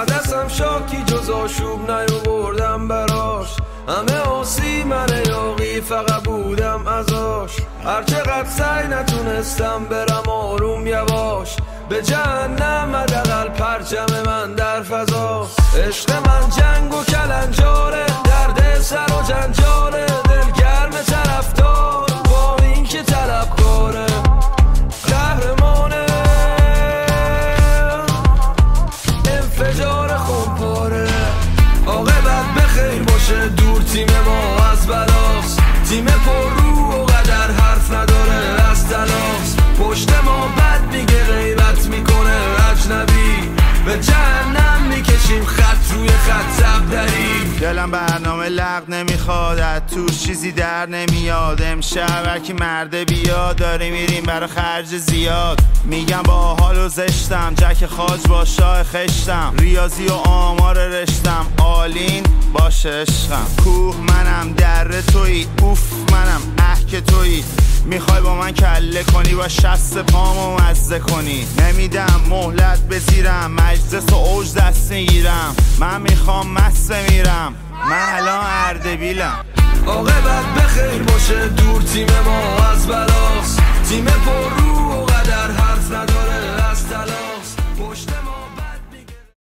عدسم شاکی جز آشوب نیاوردم براش، همه آسی من یاقی فقط بودم ازاش. هرچقدر سعی نتونستم برم آروم یواش، به جهنم حداقل پرچم من در فضاست. عشق من جنگ و کلنجاره، درد سر و جنجاله، دلگرم طرفدار با این که طلبکاره. قهرمانه انفجار خونپاره، عاقبت بخیر باشه دور تیم ما از بلاست. تیم پر رو و قدر حرف نداره از تلاست، پشت ما بد میگه غیبت میکنه اجنبی، به جهنم میکشیم خط روی خط زبدری. دلم برنامه لغ نمیخواد، از توش چیزی در نمیاد. امشب هرکی مرده بیاد، داری میریم برا خرج زیاد. میگم با حال و زشتم، جک خاج با شاه خشتم. ریاضی و آمار رشتم، آلین باشه عشقم. کوه منم در تویی، اوف منم که تویی. میخوای با من کله کنی و شست پامو مزه کنی. نمیدم مهلت بزیرم، مجلس و اوج دست میگیرم. من میخوام مست بمیرم، من الان اردبیلم. عاقبت بخیر باشه دور تیم ما از بلاست. تیم پر رو و قدر حرف نداره از تلاش.